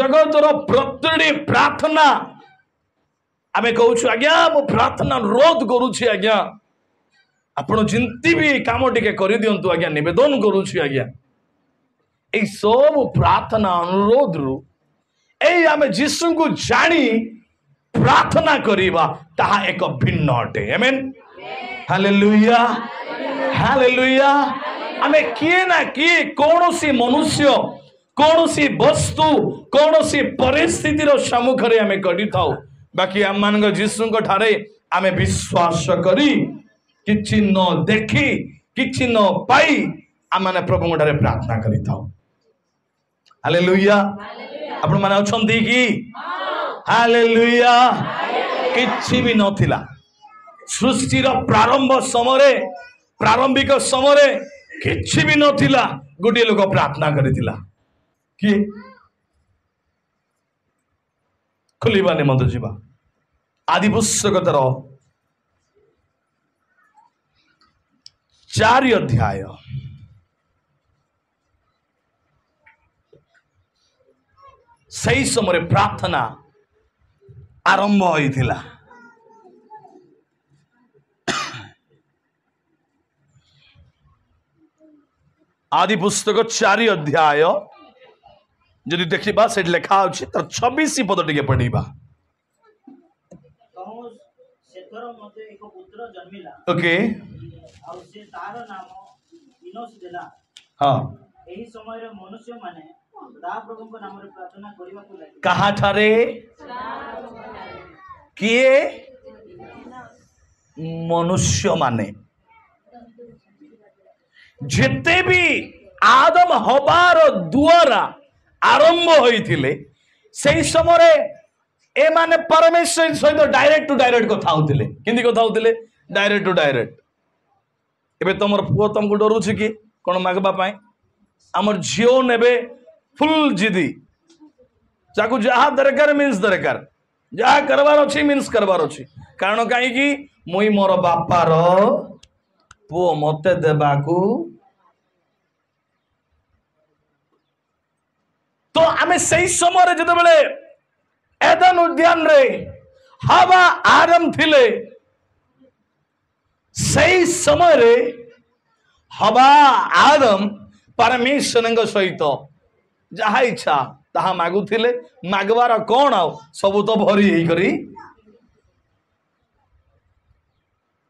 जगतर प्रतिटी प्रार्थना आमे कहूँ आज्ञा मो प्रार्थना अनुरोध करुछि आज्ञा आपण जिंती भी काम टिके कर दिंतु आज्ञा निवेदन करुछि आज्ञा ए सब प्रार्थना अनुरोध रु ए आमे यीशु को जानी प्रार्थना करिबा ताहा एक भिन्न अटे आमेन हालेलुया हालेलुया आमे किए ना किए कौनसी मनुष्य कौनसी वस्तु कौनसी परिस्थिति रो सम्मुख रे आमे करि थाउ बाकी आम मान यीशु ठारे आमे विश्वास करी किछि न देखी किछि न पाई आम माने प्रभु ठारे प्रार्थना करि थाउ हालेलुया आपण माने अछंती कि हालेलुया किछि भी नथिला सृष्टि रो प्रारंभ समय प्रारंभिक समय किछि भी नथिला गोटे लोक प्रार्थना करितिला कि खुलिबा निमंत्र जीवा आदि पुस्तकतर 4 अध्याय सही समय प्रार्थना आरंभ होइथिला आदि पुस्तक 4 अध्याय जदि देखिबा से लिखा अछि तर 26 पद टिके पढिबा ओके आ से तार नाम इनोस देला हां एही समय रे मनुष्य माने दा प्रभु को नाम रे प्रार्थना करिबा को लागि कहा ठारे किए मनुष्य माने जेते भी आदम हबार द्वारा आरंभ होइथिले सही समय ए माने परमेश्वर सहित डायरेक्ट टू डायरेक्ट कथा होतिले किंदी कथा होतिले डायरेक्ट टू डायरेक्ट एबे तमर पुओ तुमको डरुछि कि कोन मागबा पाए हमर जियो नेबे फुल जिदी जाकू जहा दरकार मीन्स दरकार जहा करबार अछि मीन्स करबार अछि कारण काई कि मुई मोर बापार पुओ मते देबाकू तो आमे सही समय जते बेले एदन उद्यान रे हवा आदम थिले सही समय रे हवा आदम परमेश्वर सहित जहा इच्छा ताहा मागुथिले मागवार कौन आ सब तो भरी ही करी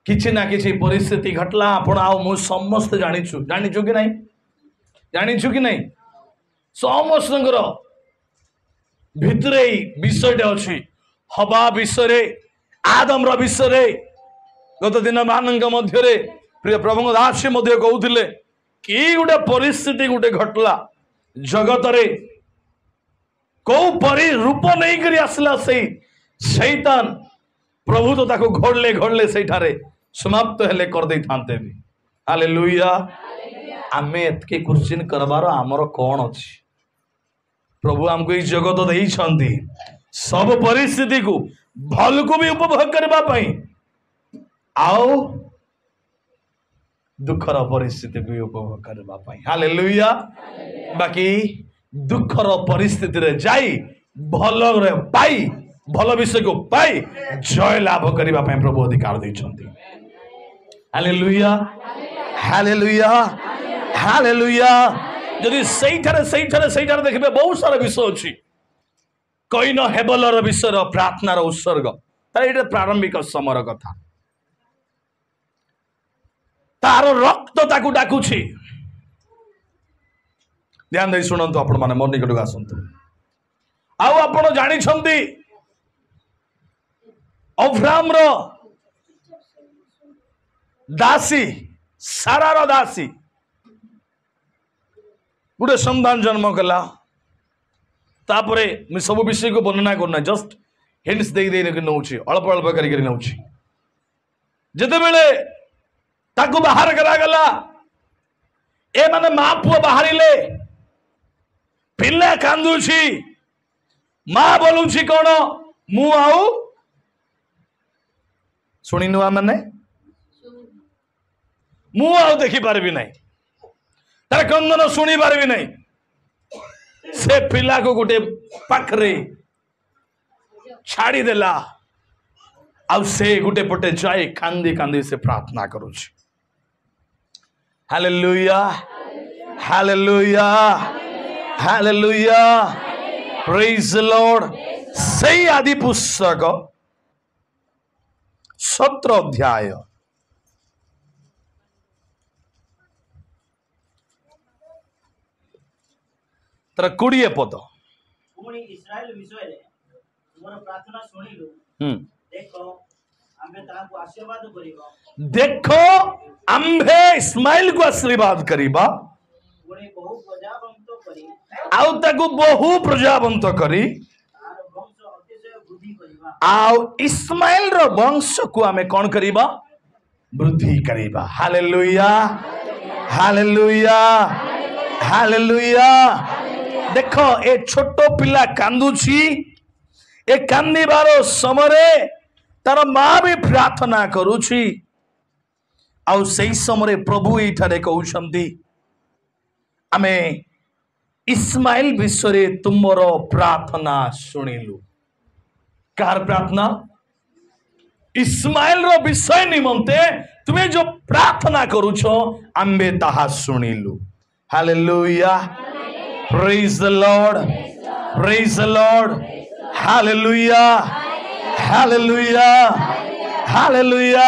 किछि ना किछि परिस्थिति घटला आपण आ मु समस्त जानिछु कि नहीं जानिछु कि नहीं समस्त भितरे विषय अच्छी हवा विषय आदम विषय गत दिन मान मध्य प्रिय प्रभु दास कहते कि गोटे परिस्थिति गोटे घटला जगत रे कौ परी रूप नहीं करी आसला से शैतान प्रभु तो ताको घोड़ले घोड़ले सेठारे समाप्त हेले कर दे थांते भी हालेलुया आमे एतके क्वेश्चन करबार हमर कोन अछि प्रभु हमको इस जगत देइछंती सब परिस्थिति को भल को भी उपभोग करबा पई आओ दुखर परिस्थिति को उपभोग करबा पई हालेलुया बाकी दुखर परिस्थिति रे जाई भल रे पाई भल विषय को पाई जय लाभ करबा पई प्रभु अधिकार देइछंती हालेलुया हालेलुया हालेलुया जदि सही ठारे देखिबे बहुत सारा विषय अछि कईन हेबलर विषय प्रार्थनार उत्सर्ग तार प्रारंभिक समय कथा तार रक्त ताकू डाकुछि ध्यान दे शुणु आपण माने मोर निकट आसंतु आउ आपण जानि छंती अब्राहम रो दासी सारा रो दासी गोटे संतान जन्म कला तापरे मैं सब विषय को वर्णना करना जस्ट हिंट्स दे नौची अल्प अल्प कर नौची जते बेले ताकू बाहर करा गला ए माने मां पुओ बाहरिले पिल्ला कांदुची मां बोलुची कोन मु आउ सुनिनु आ माने मु आउ देखि पारबी नहीं तार कंदन शुणी पारबी नहीं से पिला को गोटे पाखरे छाड़ी देला आउ से गोटे पटे जाए कांदी कांदी से प्रार्थना करुछ। Hallelujah hallelujah hallelujah praise the lord. सही आदि पुस्तक 17 अध्याय तर 20 पद। पुणी इस्राएल विषय रे तुमर प्रार्थना सुनिलु देखो आम्भे ताहाकु आशीर्वाद करिबा। देखो आम्भे इस्माइल को आशीर्वाद करिबा पुणी बहु प्रजावंत करी आउ ताकु बहु प्रजावंत करी तार वंश अतिशय वृद्धि करिबा। आउ इस्माइल रो वंश को आमे कोन करिबा वृद्धि करिबा। Hallelujah hallelujah hallelujah. देखो ए छोटो पिला कांदुची ए कांदीबार समय तार माँ भी प्रार्थना करुची आउ सही समय प्रभु एठारे कहउछंती आमे इस्माइल विषय तुमर प्रार्थना सुनिलु। कार प्रार्थना इस्माइल रो विषय निमंते तुम्हें जो प्रार्थना करुछो आम्बे ताहा सुनिलु। Hallelujah praise the lord praise the lord hallelujah hallelujah hallelujah.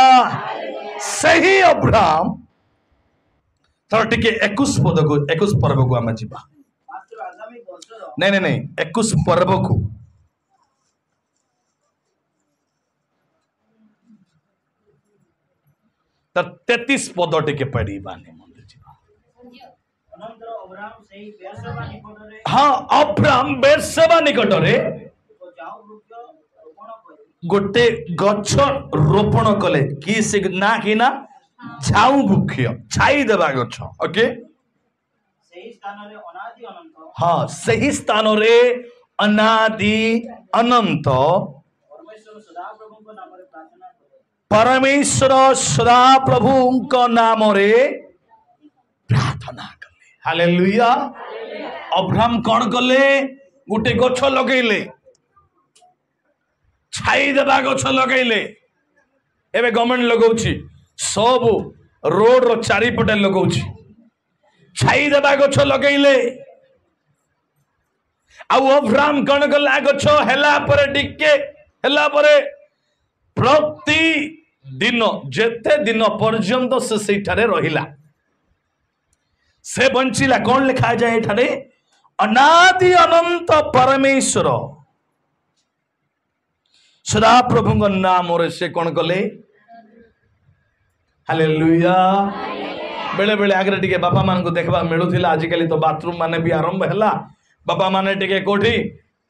सही अब्राहम तर टिके 21 पद को 21 पर्व को आमे जिबा। मात्र आगामी वर्षर नहीं नहीं नहीं 21 पर्व को तर 33 पद टिके पढ़ीबा ने मन जिबा। अनंतर अब्राहम सेही बेरशेबा निकटरे हाँ अब्राहम बेरशेबा निकटरे तो जाऊ वृक्ष रोपण करी गोटे गछ रोपण कले कि से ना कि ना झाऊ वृक्ष छाई देबा गछ। ओके सेही स्थान रे अनादि अनंत हाँ सही स्थान रे अनादि अनंत परमेश्वर सदाप्रभु को नाम रे प्रार्थना करे। परमेश्वर सदा प्रभु नाम रे प्रार्थना कले। हालेलुया। अब्राहम कौन कले गोटे गछ लगेले छाई देबा गछ लगेले। एबे गवर्नमेंट लगौछि सब रोड रो चारिपटे लगौछि छाई देबा गछ लगेले। आउ अब्राहम कौन कला गछ हेला परे टिके हेला परे प्रति दिन जेते दिन पर्यंत से सेठारे रहिला से बंचिला। कौन लिखा जाए एठारे अनादि अनंत परमेश्वर सदा प्रभु नाम रे से कौन कले। हालेलुया। बेले बेले आगे टिके बापा मान को देखबा मिलुथिला आजिकली तो बाथरूम माने भी आरंभ हैला। बापा माने टिके कोठी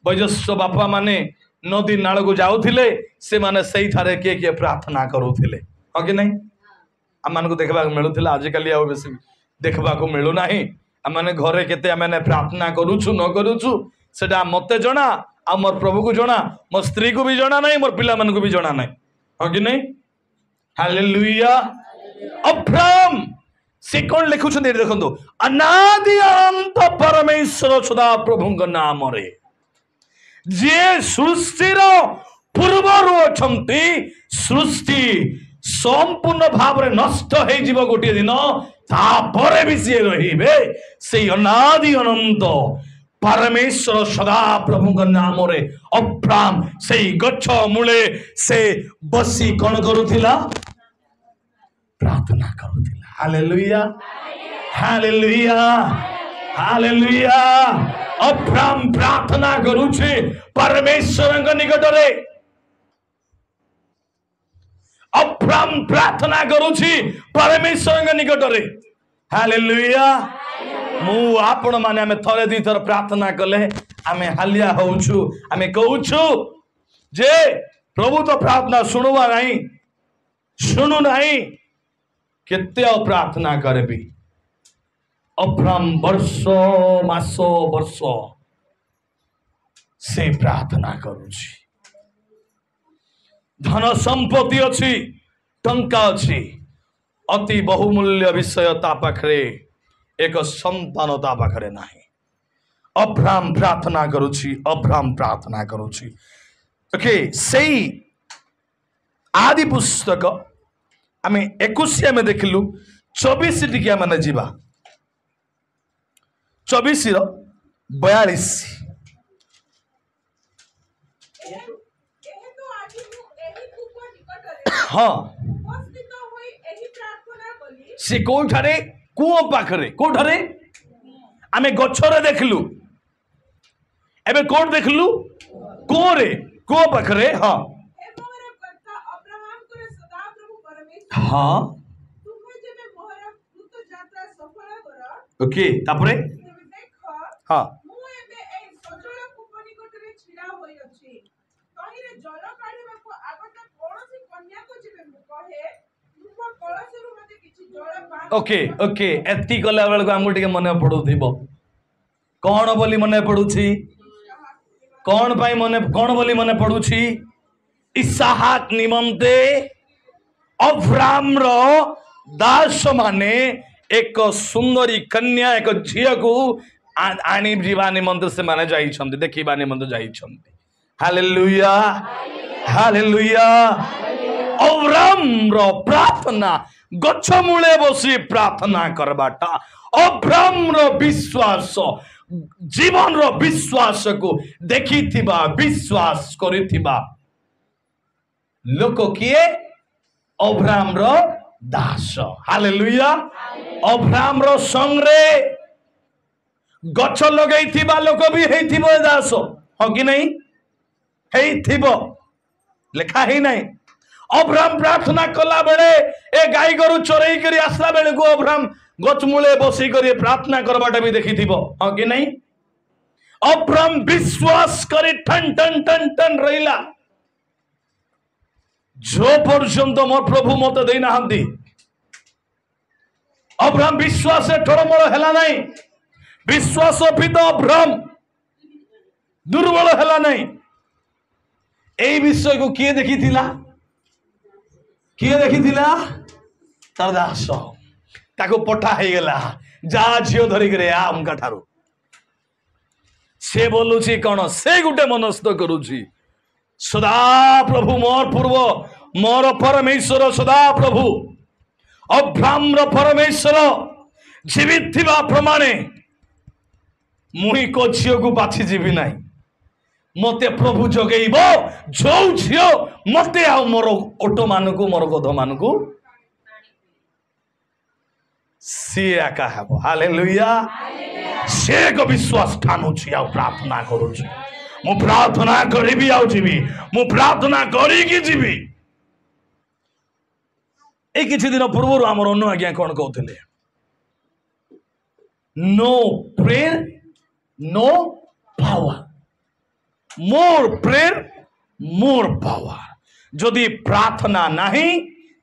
वयस्क बापा माने नदी नाल को जाउथिले से माने सही थारे के प्रार्थना करूथिले हो कि नहीं। हम मान को देखबा मिलुथिला आजिकली आ बेसी देखबा को मिलु नाही। हम माने घरे केते हम माने प्रार्थना करूछु न करूछु सेटा मते जणा आ मोर प्रभु को जणा मोर स्त्री को भी जणा नहीं मोर पिला मन को भी जणा नहीं हो कि नहीं। हालेलुया। अब्राहम से कौन लिखुछन देखंतु अनादि अनंत परमेश्वर सदा प्रभु नाम रे जे सृष्टिर पूर्वरु अछंती सृष्टि संपूर्ण भाव रे नष्ट हे जीव गोटे दिन तापरे भी से रहिबे से अनादि अनंत परमेश्वर सदा प्रभु नाम रे अब्राहम से गच्छ मूले से बसी कौन करुथिला प्रार्थना करुथिला। Hallelujah hallelujah hallelujah. अब्राहम प्रार्थना करुछे परमेश्वर निकट रे। अब्राहम प्रार्थना करुछि परमेश्वर निकट रे। हालेलुया। मु आपण माने आमे थरे दी थर प्रार्थना कले आमे हालिया होउछु आमे कहउछु जे प्रभु तो प्रार्थना सुनुवा नहीं सुनु नहीं केते प्रार्थना करबी। अब्राहम वर्ष मास वर्ष से प्रार्थना करुछि। धन संपत्ति अछि टंका अछि अति बहुमूल्य विषय ता पाखरे एक संतान ता पाखरे नाही। अब्राहम प्रार्थना करुछि, अब्राहम प्रार्थना करुछि। ओके, सेई आदि पुस्तक आम 21 आम देखिलु 24 टिके मैंने जीवा 24 रो 42। हाँ सी कोठारे कुओ पाखरे कोठारे आम गछरे देखलु एबे कोन देखलु कुओरे कुओ पाखरे। हाँ हाँ ओके तापरे हाँ ओके ओके एति कला बेल को आमको टिके मन पड़ुथिबो कौन बोली मन पड़ुछि कौन पाई मन कौन बोली मन पड़ुछि इसहाक निमंते अब्राहम रो दास माने एक सुंदरी कन्या एक झिया को आनी जीवा निमंते से माने जाई छंती देखिबा निमंते जाई छंती। Hallelujah hallelujah. अब्राहम रो प्रार्थना गच्छ मूले बसी प्रार्थना करबाटा अब्राहम रो विश्वास जीवन रो विश्वास को देखी थिबा विश्वास करी थिबा लोक किए अब्राहम रो दास। हालेलुया। अब्राहम रो संगरे गच्छ लगई थिबा लोक भी हेई थिबो दास हो कि नहीं हेई थिबो लेखा ही नहीं। अब्राहम प्रार्थना कला बेले ए गाई गोरु चोरई करी आसला बेले को अब्राहम गच मूले बसी करी प्रार्थना करबाटा भी देखी थिबो हाँ कि नहीं। अब्राहम विश्वास करी ठन ठन ठन ठन रहिला जो पर्यंत मोर प्रभु मत दे ना हंती अब्राहम विश्वास से ठोरमोर हेला नहीं विश्वास पित अब्राहम दुर्बल हेला नहीं। एई विषय को किए देखी थिला किए देखी थिला तार दास ताको पठा हे गेला जा झियो धरि करे आ उनका ठारू से बोलुची कोन से गुटे मनस्थ करूची सदा प्रभु मोर पूर्व मोर परमेश्वर सदा प्रभु अब्राहम रो परमेश्वर जीवित थिबा प्रमाणे मुही को झियो को बाछि जीवी नाही मते प्रभु जगेइब जो झियो मते आ मोर ओटो मानकु मोर गध मानकु सी एका हेबो। हालेलुया। से को विश्वास ठानुछि आ प्रार्थना करूछि मु प्रार्थना करिबी आउ जीवी मु प्रार्थना करिकी जीवी। ए किछि दिन पूर्व हमर अनु आज्ञा कोन कहउथिले no prayer no power more prayer more power जदि प्रार्थना नहीं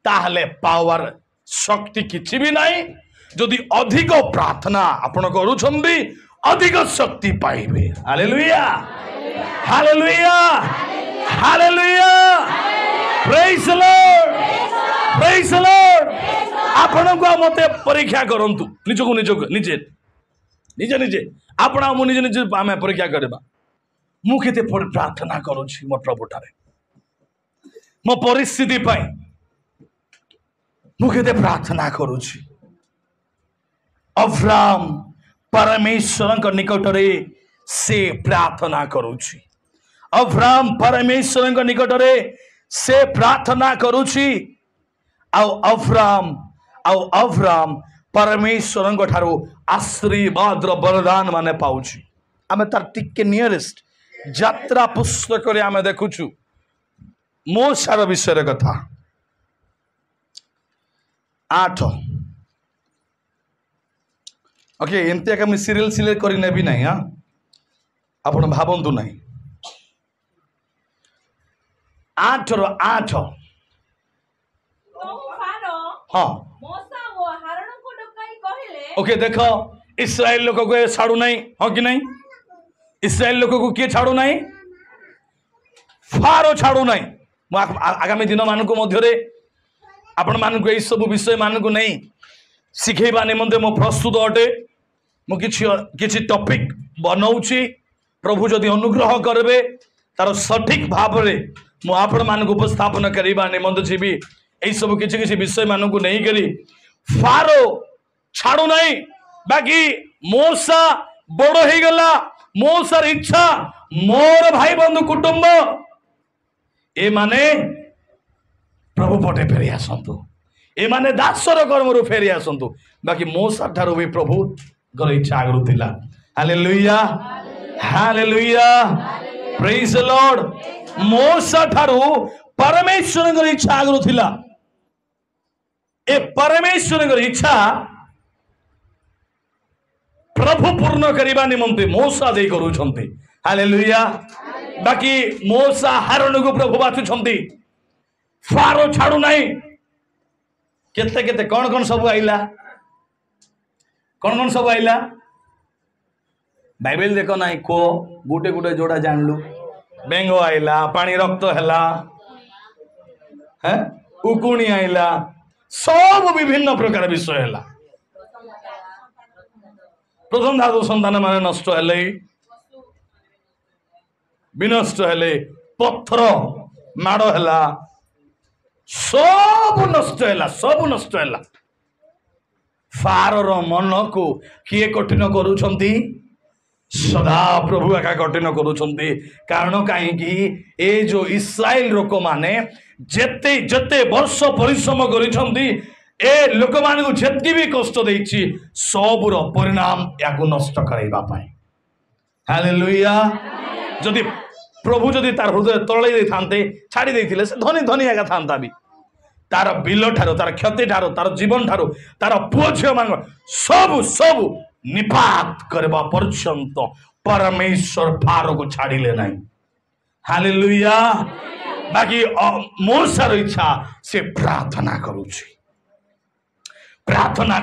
ताहले पावर शक्ति किछि भी नहीं जदि अधिक प्रार्थना आपण करूछंदी अधिक शक्ति पाइबे। Hallelujah hallelujah hallelujah praise the lord praise the lord. आपण को मते परीक्षा करंतु निजको निजको निजे निजे निजे आपण मु निजे निजे आमे परीक्षा करबा मु केते प्रार्थना करूछि मो प्रभु ठारे मो परिस्थिति पाई मु केते प्रार्थना करूछि। अब्राहम परमेश्वर निकट रे से प्रार्थना करूछि अब्राहम परमेश्वर निकट रे से प्रार्थना करूछि अब्राहम परमेश्वर ठारू आशीर्वाद वरदान माने पाउछि। आमे तार टिके नियरेस्ट यात्रा पुस्तक रे आमे देखुछु मोसार विषय कथा 8 ओके एमती आम सीरियल सिलेक्ट कर नेबी ना हाँ आप भावतु ना 8 रो 8 हाँ ओके देख इस्राएल लोक को छाड़ू ना हाँ कि नहीं इस्राएल लोक को किए छाड़ू ना फारो छाड़ू ना आगामी दिन मानक मध्य आपण मानक यही सब विषय मानक नहीं शिखेबा निमंते मो प्रस्तुत अटे मु किछि टॉपिक बनाऊँगी प्रभु जदि अनुग्रह करेंगे तार सठिक भाव में मु आपण मानक उपस्थापन करने निमंत जीवी यही सब किसी किसी विषय मानक नहीं करी फारो छाड़ू नहीं बाकी मोसा बड़ हो गला मोसार इच्छा मोर भाई बंधु कुटुंब ए माने प्रभु पटे फेरी आसतु ए माने दासर कर्म फेरी आसतु बाकी मोसा ठारू भी प्रभु गर इच्छा आगु थिला hallelujah hallelujah praise the Lord मोसा ठारू परमेश्वर इच्छा आगु थिला ए परमेश्वर इच्छा प्रभु पूर्ण करने निमंते मोसा दे करूछंती हालेलुया बाकी मोसा हारण को प्रभु बाछुछंती फारो छाड़ू नहीं केते केते कौन कौन सब आइला कौन कौन सब आइला बाइबल देखो ना को गुटे गुटे जोड़ा जानलु बेंग आइला पानी रक्त हैला हैं उकुणी आइला सब विभिन्न प्रकार विषय हैला प्रथम धातु संतान माने नष्ट हेले विनष्ट हेले पत्थर माड़ हैला सब नष्ट हैला सब नष्ट हैला फारर मन को किए कठिन करूछंती सदा प्रभु एका कठिन करूछंती कारण कहीं ए जो इस्राएल लोक माने जेते जेते वर्ष परिश्रम करिछंती ए लोक मान को जेतकी भी कष्ट देछि सबुर परिणाम याकु नष्ट करैबा पाए हालेलुया जदि प्रभु जदि तार हृदय तळे दे थांते छाड़ी देथिले से धनी धनी एका थांता भी तार बिल ठारो तार क्षति ठारो तार जीवन ठारो तार पुओ झियो मान सब सब निपात करबा पर्यंत परमेश्वर फारो को छाड़िले नाही हालेलुया बाकी मोसार इच्छा से प्रार्थना करूछि प्रार्थना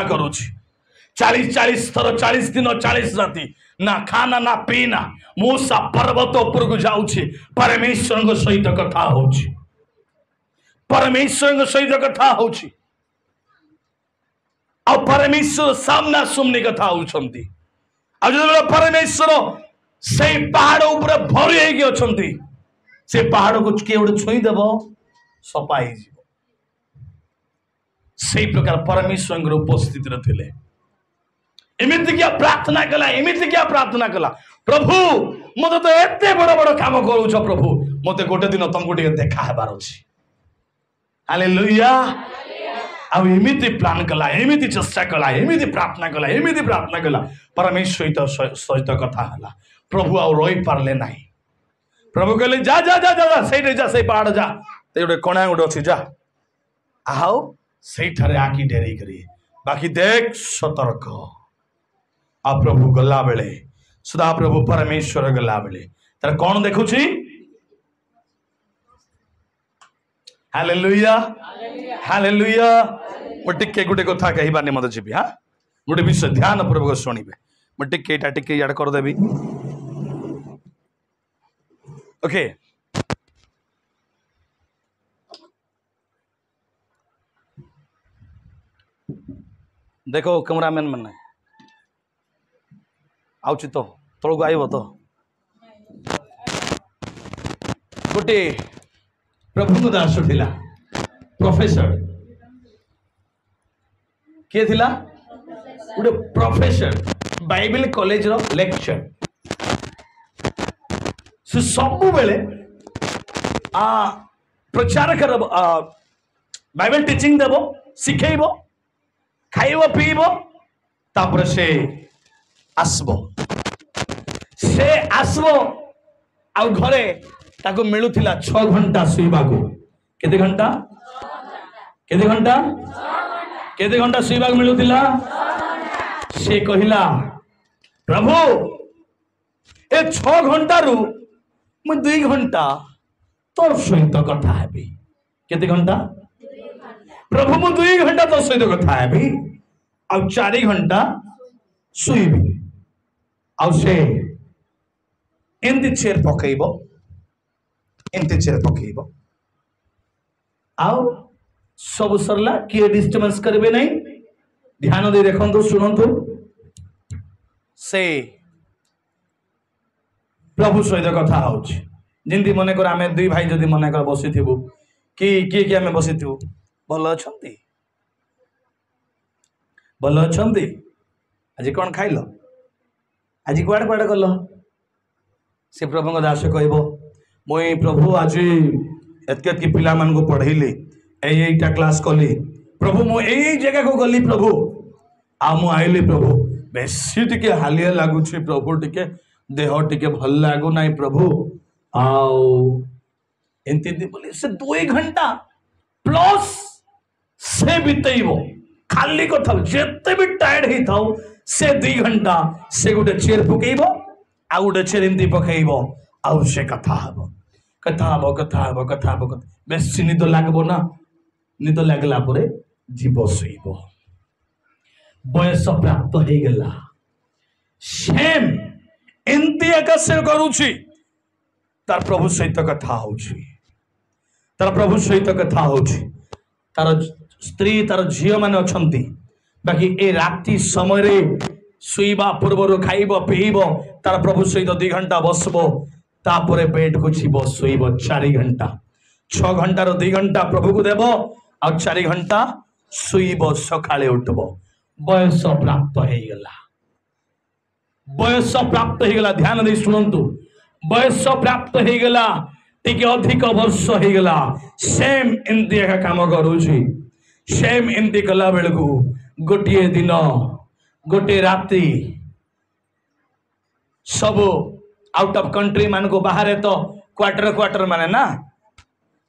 करुछि 40 थर 40 दिन 40 राति ना खाना ना पीना मूसा पर्वत ऊपर को जाऊछि परमेश्वर सहित कथा होछि परमेश्वर सहित कथा होछि आ परमेश्वर सामना सुमनी कथा होछंती आ जो परमेश्वर से पहाड़ ऊपर भरी हेगी अछंती से पहाड़ को किए उडे छुई देबो सपाई से प्रकार परमेश्वर उपस्थित थे एमती क्या प्रार्थना कला एमती क्या प्रार्थना कला प्रभु मत तो एते बड़ बड़ काम करूछ प्रभु मते गोटे दिन तुमको टे देखा हेबार अछि हालेलुया आ एमती प्लान कला एमती चेष्टा कला एमती प्रार्थना कला परमेश्वर सहित कथा हला प्रभु आ रही पारले नाही प्रभु कहले जा जा जा जा से जा से पहाड़ जा ते गोटे कणा गोटे अछि जा आओ से आखि डेरी करी बाकी देख सतर्क आ प्रभु गला बेले सदा प्रभु परमेश्वर गला बेले तार कौन देखुछि हालेलुया हालेलुया मो टिके गुटे कथा कहबा ने मत जीबी हां गुटे विषय ध्यान पूर्वक सुनिबे मो टिके याड कर देबी ओके देखो कैमरामैन मैंने आउची तो तलक आइब तो गोटे प्रभु दास थिला प्रोफेसर किए थिला गोटे प्रोफेसर बाइबल कॉलेज रो लेक्चर से सब बेले प्रचार कर बाइबल टीचिंग देबो सिखेइबो खाइब पीब तापर से आसबो आ घरे ताको मिलुथिला 6 घंटा सुइबाको केते घंटा केते घंटा सुइबाको मिलुथिला से कहिला प्रभु ए 6 घंटा रु मु 2 घंटा तोर सहित कथा हेबी केते घंटा प्रभु मु 2 घंटा तो सहित कथा हेबी आ 4 घंटा सुइबी आ से एंती चेयर पकईब आउ सब सरला किए डिस्टर्बेंस करेंगे नहीं ध्यान दे देखंतु सुनंतु से प्रभु सहित कथा होची जिंदी मन कर आम दुई भाई जदि मन कर बसी थी कि किए किए आम बसी थी भल अच्छी भल अच्छी आज कौन खाइल आज कुआड़े कुआड़े गल से प्रभु दास कह मुई प्रभु आज एतक पिला मान को पढ़ेली यहीटा क्लास कली प्रभु मु यही जगह को गली प्रभु आ मु आइली प्रभु बेसी टिके हालिया लगुच प्रभु टिके देह टिके भल लगु ना प्रभु आओ एमती बोली से 2 घंटा प्लस से बितेब खाली कथा जिते भी टायर्ड ही था से 2 घंटा से गोटे चेयर पकेब आ गोटे चेयर एमती पकेब आउ से कथा हम कथा हम कथा हम कथा हम बेसी निद लगब ना निद लगला परे जीव शोब बयस प्राप्त हो गला सेम एमती आकाशे करुची तार प्रभु सहित कथा होची तार प्रभु सहित कथा होची तार स्त्री तार झील मान अच्छी बाकी ए राति समय रे शुवा पूर्वर खाइब पीब तार प्रभु सहित 2 घंटा बसब तापर बेड को जीव शोब 4 घंटा 6 घंटार 2 घंटा प्रभु को देव आ 4 घंटा शुब सकाळे उठब बयस प्राप्त हो गला बयस प्राप्त हो गला ध्यान दे शुणु बयस प्राप्त हो गला टिके अधिक वर्ष हो गला सेम एमती एका काम करूची सेम एमती कला बेलू गोटे दिन गोटे राति सब आउट ऑफ कंट्री मान को बाहर तो क्वार्टर क्वार्टर माने ना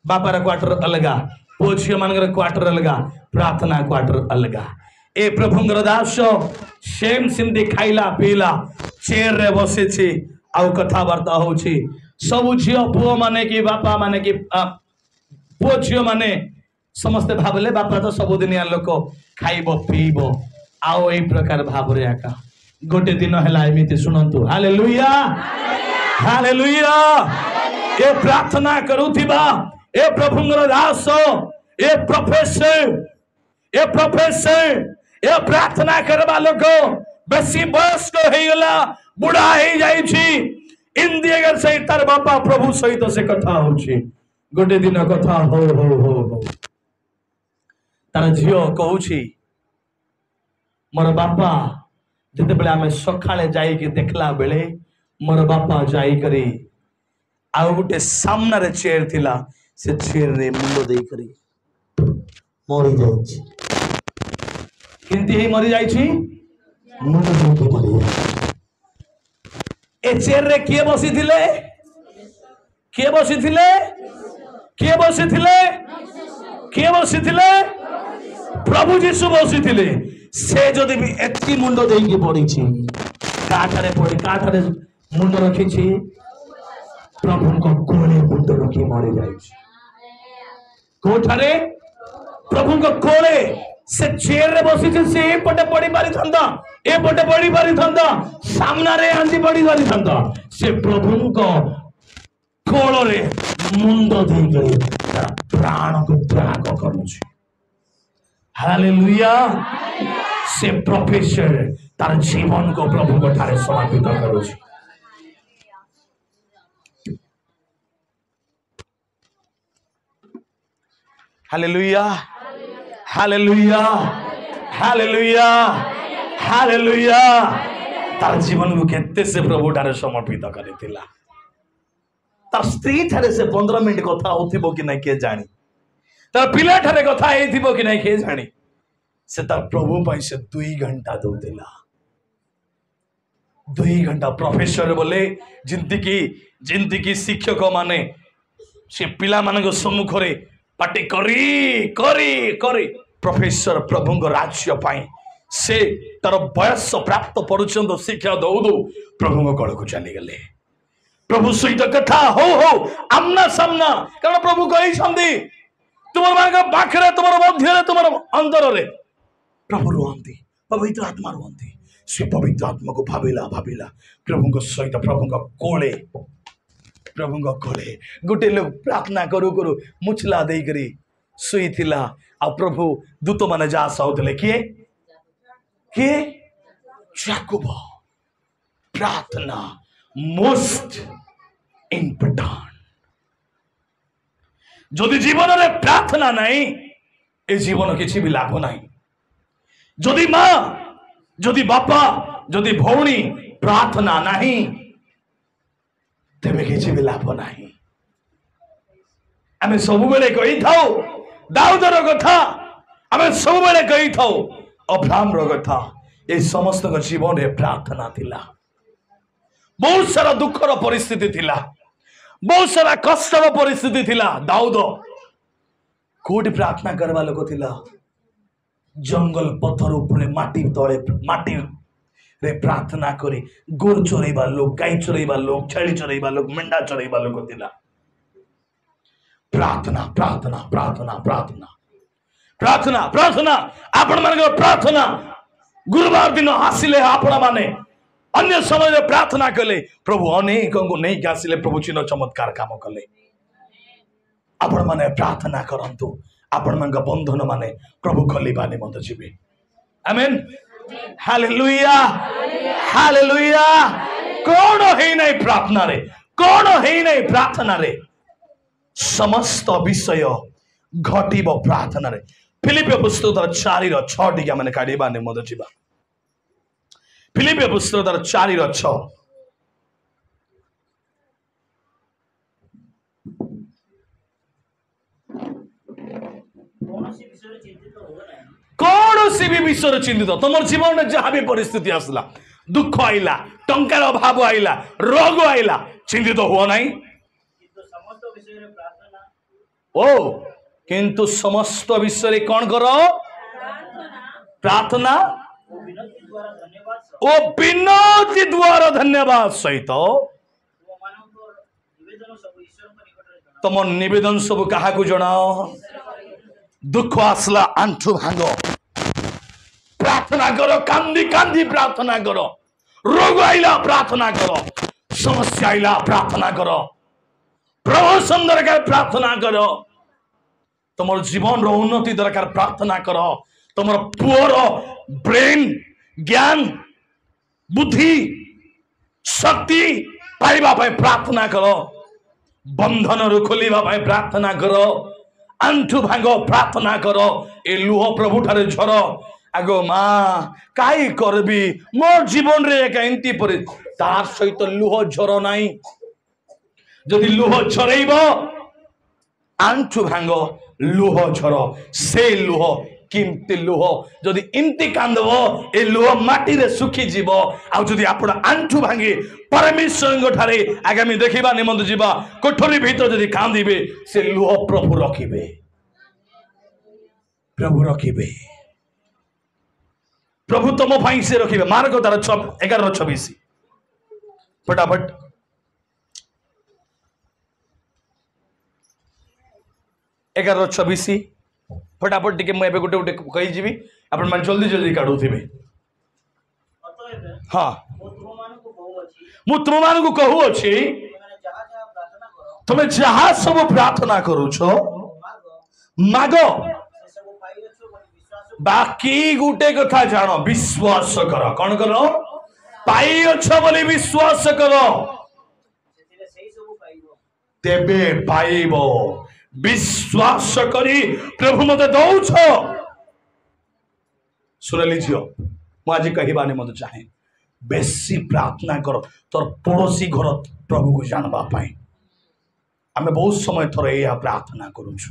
बापार क्वार्टर अलगा पो झील मान क्वार्टर अलगा प्रार्थना क्वार्टर अलगा ए प्रभुंगर दास सेम सिंधी खाइला पीला चेयर रे बसी आउ कथबार्ता होची सब झील पुओ माने कि बापा माने कि पुओ झील माने समस्ते भावले बापा तो सबुदिनिया लोक खाइब पीब आओ यही प्रकार भाव रे आका गोटे दिन है एमती शुणु हालेलुया हालेलुया ए प्रार्थना करुथिबा ए प्रभुंगर दास ए प्रोफेसर ए प्रार्थना करबा लोक बेसी वयस्क हो गला बुढ़ा हो जाइछि इंदी अगर से तार बापा प्रभु सहित से कथा होछि गोटे दिन कथा हो तार झील कहूछि मोर बापा जिते बेले आमे सकाळे जाई के देखला बेले मोर बापा जाई करी आ गोटे सामना रे चेयर थिला से चेयर रे मुंड देई करी मरी जाइछि किंती ही मरी जाइछि मुंड देई के मरी ए चेयर रे किए बसी थिले किए बसी थिले किए बसी थिले किए बसी थिले प्रभु यीशु बसी थिले से जदि भी एतकी मुंड देई के पड़ी छी काठारे पड़ी काठारे मुंड रखी छी प्रभु को कोले मुंड रखी मरी जाइछि कोठारे प्रभु को कोले से चेयर रे बसी छी से पटे पड़ी पारी थंदा ए पटे पड़ी पारी थंदा सामना रे आंदी पड़ी पारी थंदा से प्रभु को कोलो रे मुंड देई गई प्राण को त्याग करूछि हालेलुया से प्रोफेसर तार जीवन को प्रभु को ठारे समर्पित करूछि हालेलुया हालेलुया हालेलुया हालेलुया तार जीवन को केते से प्रभु ठारे समर्पित करितिला तार स्त्री ठारे से 15 मिनिट कथा होथिबो कि नै के जानी तार पिला ठारे कथा हेथिबो कि नै के जानी से तार प्रभु पाई से 2 घंटा दौला 2 घंटा प्रोफेसर बोले जिंती की शिक्षक माने से पिला मान सम्मुख रे पार्टी करी करी करी प्रोफेसर प्रभु राज्य पाई से तार बयस प्राप्त पर्यंत शिक्षा दौ दौ प्रभु कल को चली गले प्रभु सहित कथा हो आमना सामना कारण प्रभु कही तुम पाखे तुम मध्य तुम अंतर रे प्रभु रुहंती पवित्र आत्मा रुहंती से पवित्र आत्मा को भाविला भाविला प्रभु सहित प्रभु कोले गोटे लोग प्रार्थना करू करू मुछला दे करी सुई थिला आ प्रभु दूत माने जा साउथले किए किए याकूब प्रार्थना मोस्ट इम्पोर्टाट। जदि जीवन में प्रार्थना नहीं ए जीवन किसी भी लाभ नहीं। जदि माँ जदि बापा जदि भौणी प्रार्थना नहीं तेरे किसी भी लाभ नहीं। आम सब बेले कही था दाऊदर कथा, आम सब बेले कही था अब्राहम कथा। ये समस्त जीवन में प्रार्थना थिला। बहुत सारा दुखर परिस्थिति थिला, बहुत सारा कष्टर परिस्थिति थिला। दाऊद कोटी प्रार्थना करवा लोक थिला, जंगल पत्थर उपरे माटी तले माटी रे प्रार्थना करी गोर चरैबा लोक, गाई चरैबा लोक, छेली चरैबा लोक, मेंढा चरैबा लोक थिला। प्रार्थना प्रार्थना प्रार्थना प्रार्थना प्रार्थना प्रार्थना आपण मान प्रार्थना गुरुवार दिन आसिले आपण माने अन्य समय प्रार्थना कले प्रभु अनेक को नहीं के आसिले प्रभु चिन्ह चमत्कार काम कले। आपण माने प्रार्थना करंतु आपण मान बंधन माने प्रभु खलिबा निमंत जीवे। Amen hallelujah hallelujah. कौन है नहीं प्रार्थना रे, कौन है नहीं प्रार्थना रे, समस्त विषय घटिब प्रार्थना रे। फिलिपियो पुस्तक 4:6 टी मैंने काढ़ा निमंत जीवा। फिलिपियो पुस्तक 4:6 कौन सी भी विषय चिंतित तुम जीवन में जहां भी परिस्थिति आसला, दुख आईला, टंकार अभाव आईला, रोग आईला, चिंतित हुआ नहीं। ओ किंतु समस्त विषय कौन करो प्रार्थना ओ विनती द्वारा धन्यवाद सहित तुम निवेदन सब क्या जनाओ। दुख आसला आंठू भांग प्रार्थना करो, कांदी कांदी प्रार्थना करो, रोग आईला प्रार्थना करो, समस्या आईला प्रार्थना करो, प्रमोशन दरकार प्रार्थना करो, तुम जीवन उन्नति दरकार प्रार्थना करो, तुम पुअर ब्रेन ज्ञान बुद्धि शक्ति पाइबा प्रार्थना करो, बंधन रु खोलिबा प्रार्थना करो, आंठू भांग प्रार्थना करो। ए लुह प्रभु ठारे झर आगो माँ काई करबी मो जीवन रे एक एंती पर तार सहित लुह झर नाही। जदि लुह झरैब आंठू भांग लुह झर से लुह किमती लुह जदि इमती कांदब ए लुह माटी रे सुखी जीव। आ जदि आपण आंठू भांगी परमेश्वर ठारे आगामी देखिबा निमंत जीवा कोठरी भीतर जदि कांदिबे से लुह प्रभु रखिबे, प्रभु रखिबे, प्रभु तुम भाई से रखिबे। मार्ग तार 11:26 फटाफट 11:26 फटाफट टिके मुझे गोटे गोटे कही जीवी आपण मान जल्दी जल्दी काढू थिबे। हाँ मु तुम मान को कहू अछि तुम्हें जहाँ सब प्रार्थना करू छो माग बाकी गुटे कथा जानो विश्वास कर। कौन करो पाई अच्छ बोली विश्वास करो तेबे पाइबो। विश्वास करी प्रभु मते दौछ सुन लीजियो मुझे कहवा मत चाहे बेसी प्रार्थना कर तोर पड़ोसी घर प्रभु को जानवा पाए। आम बहुत समय थर यह प्रार्थना करुछु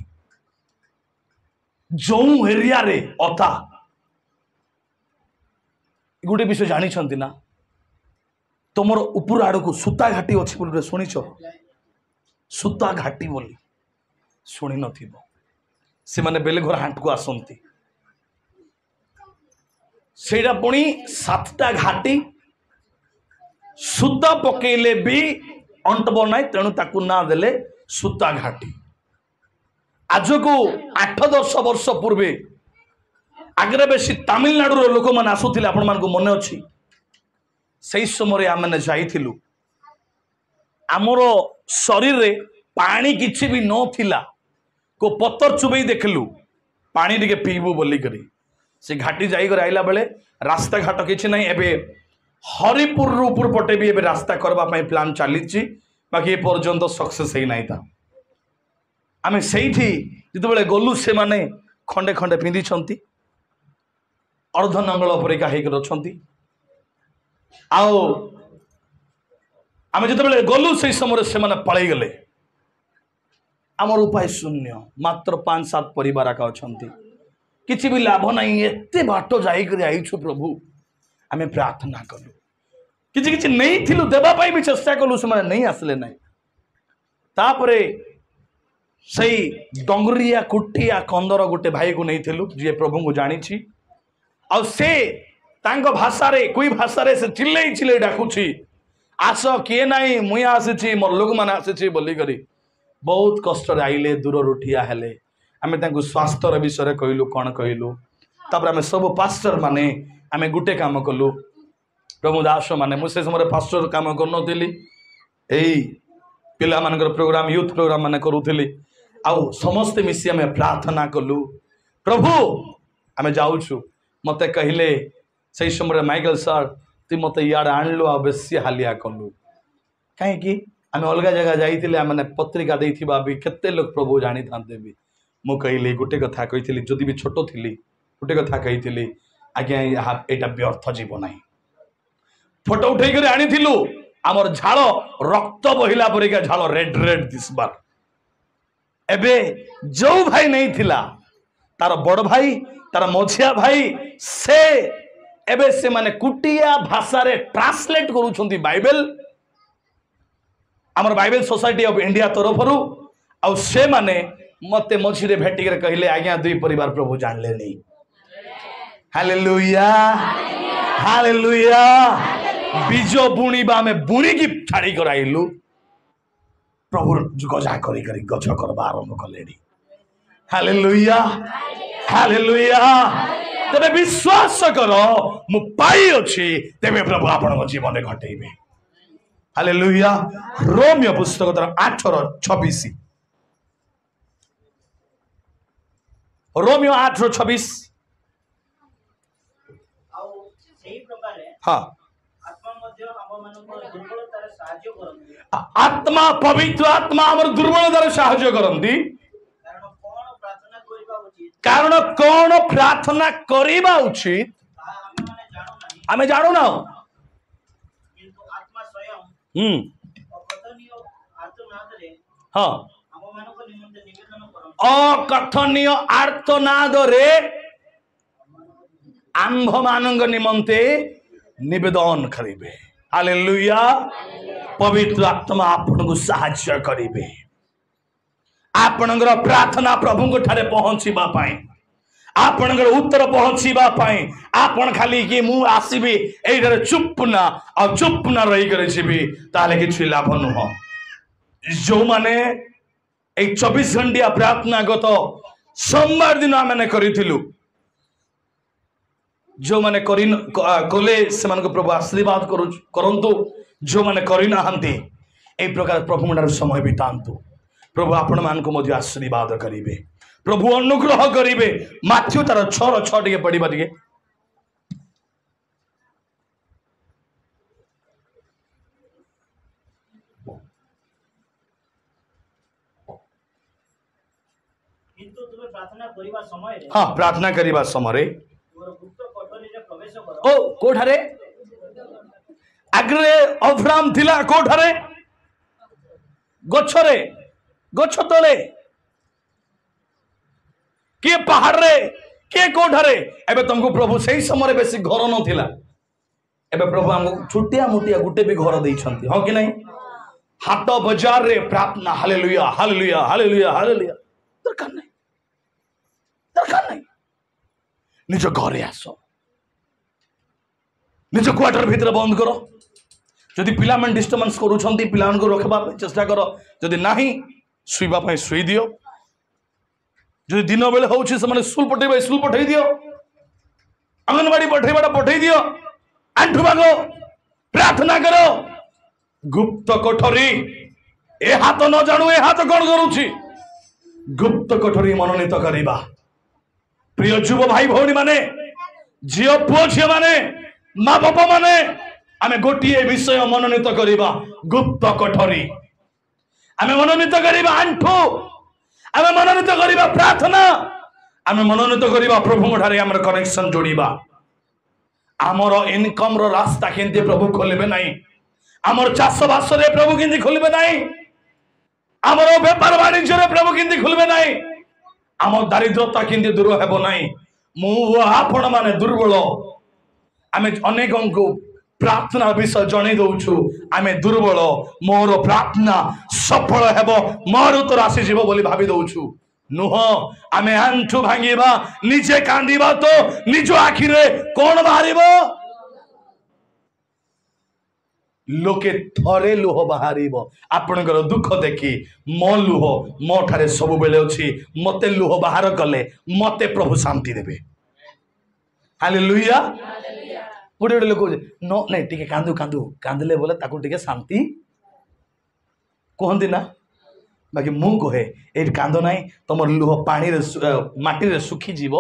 जो एरिया रे अता गोटे विषय जानी ना तुम ऊपर आड़ को सूता घाटी अच्छी बोल शुणिच सूता घाटी बोली शुणी नथिबो से माने बेले घर हाट को आसंती सेटा पुणी 7टा घाटी सूता पकेले भी अंटब ना तेणु ताकू ना देले सूता घाटी। आज को 8-10 वर्ष पूर्वे आगे बेसी तमिलनाडु लोक मैंने आसुले आपण मान मन अच्छी से समय आम जाइलु आमर शरीर रे पानी किछि भी नथिला को पत्थर चुबई देखलु पानी टिके पीबू बोली करी से घाटी जाइकर आइला बेले रास्ता घाट किछि नहीं एबे हरिपुर ऊपर पटे भी एबे रास्ता करबा प्लान चली बाकी पर्यंत सक्सेस ही नहीं था आम से जिते गलु से माने खंडे खंडे पिंधि अर्धनंगल परिका होकर अच्छा आम जिते गलु से समय से पलि गले आमर उपाय शून्य मात्र 5-7 परिवार अच्छा किसी भी लाभ नहीं एते बाट जाइछु प्रभु आम प्रार्थना कलु किसी किसी नहीं थिलु देवाई भी चेष्टा कलु से नहीं आसले ना तापरे सही डंगरिया कुटिया कंदर गोटे भाई को नहीं थिलु जी प्रभु को जानी आ से तांको भाषा रे कोई भाषा रे से चिल्ले चिल्ले डाकुची आस किए नाई मुई आसी मोर लोक मैंने आसी बोलिकी बहुत कष्ट आइले दूर रुठिया हेले आम स्वास्थ्य विषय कहलु कौन कहलु तापर आम सब पास्टर माने आम गुटे काम कलु प्रभु दास माने मुझे समय पास्टर काम कर पिला मान प्रोग्राम यूथ प्रोग्राम माने करूली आउ समस्ते मिसी आम प्रार्थना कलु प्रभु आम जाऊँ मत कहले से समय माइकल सर तु मत इे आणलु आ बेसी हालिया कलु कहीं आम अलग जगह जाइए मैंने पत्रिका देथिबा भी केते लोग प्रभु जानी था भी मु कहली गोटे कथा कही जदि भी छोट थी गोटे कथा कही आज्ञा यहाँ व्यर्थ जीव ना फोटो उठे आनी आमर झाल रक्त बहिला परिका झाल रेड रेड दिसबार एबे जो भाई नहीं थिला तार बड़ भाई तार मझिया भाई से एबे से माने कुटिया भाषा रे ट्रांसलेट करूछंती बाइबल आमर बाइबल सोसाइटी ऑफ इंडिया तरफ आउ से माने मते मझिरे भेटिक कहले आज्ञा दुई परिवार प्रभु जानले नहीं हालेलुया हालेलुया बीज बुणीबा में बुणी की छाड़ी कराइलु प्रभु गजा करी करी गछ करबा आरंभ कलेनी हालेलुया हालेलुया तबे विश्वास करो मु पाई अछि तबे प्रभु आपन जीवन घटेइबे हालेलुया रोमियो पुस्तक 8:26 रोमियो 8:26 हाँ आत्मा पवित्र आत्मा आमर दुर्बलतार साहाय्य करती कारण कौन प्रार्थना करवा उचित आमे जानू ना हाँ अकथनीय आर्तनाद रे आंभ मानंग निमंते निवेदन करिबे हालेलुया पवित्र आत्मा आपन को साहाय्य करिबे आपनगर प्रार्थना प्रभु को ठारे पहुंचीबा पाई आपनगर उत्तर पहुंचीबा पाई आपन खाली कि मु आसीबी एइडर चुप ना रही करे छिबी ताले किछि लाभ नुह जो माने 24 घंटिया प्रार्थना गत सोमवार दिन आमे करिथिलु जो माने कले से प्रभु आशीर्वाद करंतु जो माने करि नाहंती ए प्रकार प्रभु समय बितांतु प्रभु आपण मान को मध्य आशीर्वाद करिवे प्रभु अनुग्रह करिवे माथ्यू तार 6:6 टिके पढिबा टिके किंतु तुमे प्रार्थना करिबा समय रे हां प्रार्थना करिबा समय रे ओ कोठारे आग्रे अब्राहम थिला कोठारे गछरे गछ तले के पहाड़ रे के कोठारे एबे तुमको प्रभु सही समय बेसी घर न थिला एबे प्रभु हमको छुटिया मुटिया गुटे भी घर देई छंती हो कि नहीं हाट बाजार रे प्रार्थना हालेलुया हालेलुया हालेलुया हालेलुया दरकार नहीं निज घरे आसो निज क्वार्टर भीतर बंद करो जदि पिला मन डिस्टर्बेंस करूछंती पिला को रखबा चेष्टा करो जदि नाही सुइबा पय सुई दियो जदि दिन बेले होउछि से माने स्कूल पठेबा स्कूल पठेई दियो अंगनवाड़ी पठेबाटा पठेई दियो आंठु भागो प्रार्थना करो गुप्त कोठरी ए हाथ न जानू ए हाथ कोन करूछि गुप्त कोठरी मनोनीत करिबा प्रिय युव भाई भौणी माने झियो पुओ झियो माने माँ बाप माने आमे गोटे विषय मनोनीत करिबा गुप्त कोठरी आमे मनोनीत करिबा आंठू आमे मनोनीत करिबा प्रार्थना आमे मनोनीत करिबा प्रभु ठारे हमर कनेक्शन जोड़ीबा आमर इनकम रो रास्ता केंती प्रभु खोलिबे नाही आमर चाष बास रे प्रभु केंती खोलिबे नाही आमर व्यापार वाणिज्य रे प्रभु केंती खोलिबे नाही आमर दारिद्रता केंती दूर हेबो नाही मु आपण माने दुर्बल आमे अनेकों को प्रार्थना विषय जणे दउछु आमे दुर्बल मोर प्रार्थना सफल हेबो मोर उत्तर आसी जीव बोली भाबी दउछु नुह आमे आंठू भांगीबा निजे कांदीबा तो निज आखि रे कोन बाहरिबो लोके थरे लुह बाहरिबो आपनकर दुख देखि मो लुह मो ठारे सब बेले अछि मते लुह बाहर कले मते प्रभु शांति देबे हालेलुया गोटे गोटे लोक नो नहीं टिके कांदू कांदू कांदले बोले ताकू टिके शांति कहती ना बाकी मु कहे ये कांद ना तुम लुह पानी रे माटी रे सुखी जीव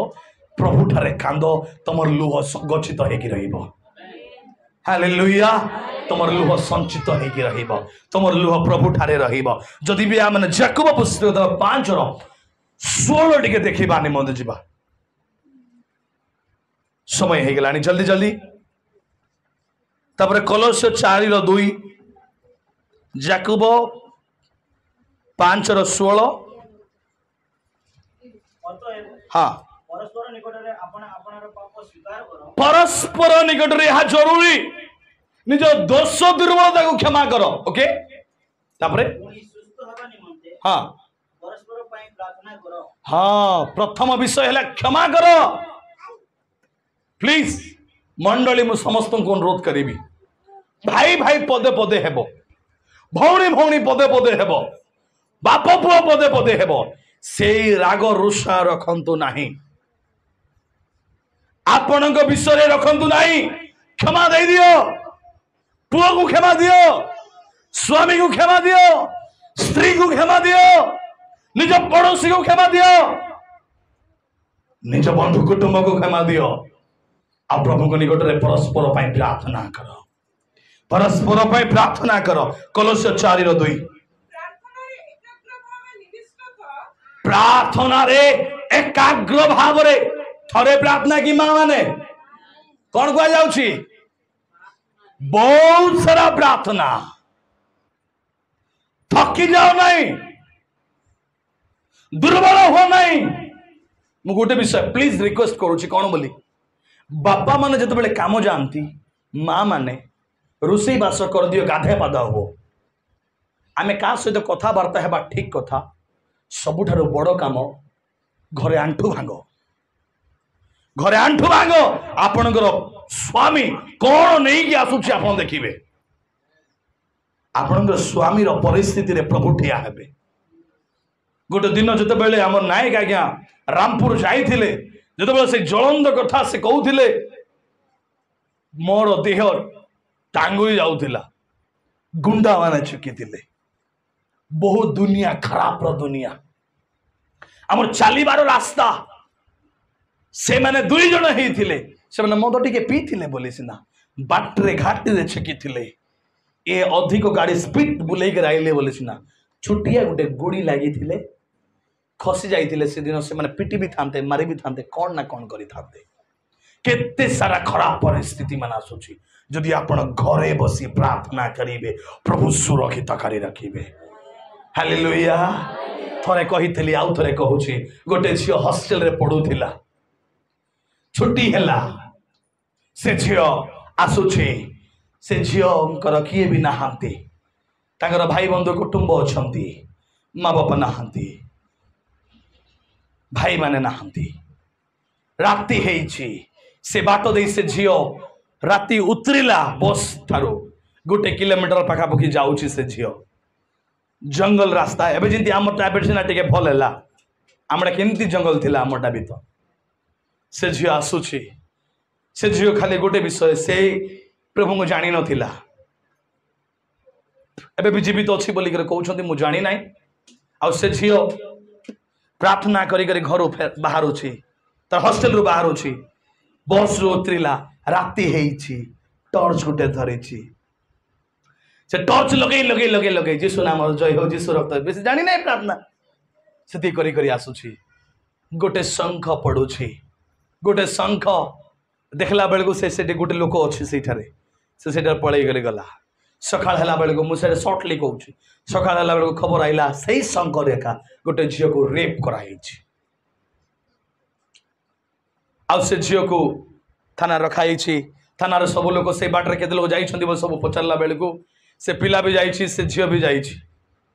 प्रभु ठारे कांद तुम लुह गच्छित होगी रहिबो हालेलुया तुम लुह संचित होगी रहिबो तुम लुह प्रभु ठारे रहिबो जदि भी आमने याकूब पुस्तक 5:16 टिके देखिबा निमंत जीवा समय हो गलानी जल्दी जल्दी तापर कलोस 4:2 याकूब 5:16 हाँ परस्पर निकट रे यह जरूरी निज दोष दुर्बलता को क्षमा करो ओके तापर हाँ हाँ प्रथम विषय है क्षमा करो प्लीज मंडली मु समस्त को अनुरोध करी भाई भाई पदे पदे हेबो भौणी भौणी पदे पदे हेबो बाप पुओ पदे पदे हेबो से राग रुषा रखंतु नाही आपन को विषय रखंतु नाही क्षमा दे दियो पुओ को क्षमा दियो स्वामी को क्षमा दियो स्त्री को क्षमा दियो निज पड़ोसी को क्षमा दियो निज बंधु कुटुंब को क्षमा दियो आ प्रभु को निकट रे परस्पर पई प्रार्थना करो परस्पर पई प्रार्थना करो कलोस 4:2 प्रार्थना रे एकाग्र भाव रे थरे प्रार्थना की मां माने कौन कह जाउची बहुत सारा प्रार्थना थकी जाओ नहीं दुर्बल हो नहीं मु गोटे विषय प्लीज रिक्वेस्ट करूची कौन बोली बापा माने जत बेले काम जानती माँ माने रोसई बास कर दियो गाधे पादा हो आमे का सहित कथबार्ता हेबा ठीक कथा सबुठारो बड़ काम घरे आंठू भांग आपणकर स्वामी कौन नहीं कि आसुची आपण देखिबे आपणकर स्वामी रो परिस्थिति रे प्रभु ठिया हेबे गोटे दिन जते बेले हमर नायक आज्ञा रामपुर जाइथिले जते से ज्वलंत कथा से कहूथिले मोर देह टांगुई जाउथिला गुंडा माने चुकीथिले बहुत दुनिया खराब रो दुनिया हमर चालीबार रास्ता से माने दुई जण हेथिले से माने मद टिके पीथिले बोली सिना बाटरे घाटी रे छकीथिले ए अधिक गाड़ी स्पीड बुलेई के आइले बोली सिना छुटिया गुटे गुड़ी लागिथिले खसी जाइथिले से दिन से माने पिटी भी थांते मारी भी थांते कौन ना कौन करी थांते केते सारा खराब परिस्थिति माना आसुची जदि आपण घरे बसी प्रार्थना करिवे प्रभु सुरक्षित करी रखिबे हालेलुया थरे कहितली आउ थरे कहूची गोटे झियो हॉस्टल रे पढुथिला छुट्टी हैला से झियो आसुची से झियोंकर किए भी नाहांती तांकर भाई बंधु कुटुंब अछंती माँ बापा नाहांती भाई माने नाहांती राति हेइची से बाट दे से झियो राति उतरिला बस ठारू गोटे किलोमीटर पाखापाखि जाऊची से झियो जंगल रास्ता एबे जिंती आमटा एबे सिना टिके भल हैला आमडा केमती जंगल थिला आमटा भी तो से झियो आसुची से झियो खाली गोटे विषय से प्रभु को जानी नथिला एबे भी जीवित अछि बोली करे कहउछंती मु जानी नाही आ से झियो प्रार्थना करी करी घर बाहर तार हॉस्टेल रु बाहर बस रु उतरिला राति हेइछि टर्च गोटे धरी से टर्च लगे लगे लगे लगे जीशु नाम जय हो जीशु रक्त बेसी जानी ना प्रार्थना से करी करी आसुची गोटे शंख पड़ुछि गोटे शंख देखला बेल को से गोटे लोक अच्छी से पलि गली गला सकाळ हला बेल को मुझे सर्टली कहूँ सकाळ हला बेल को खबर आइला सही शंख रेखा गोटे झील को रेप कराई आउ से झील को थाना रखाई थाना सब लोग से बाटर के लोग जाइए सब पचारा बेल को से पिला भी जाइए से झील भी जाइए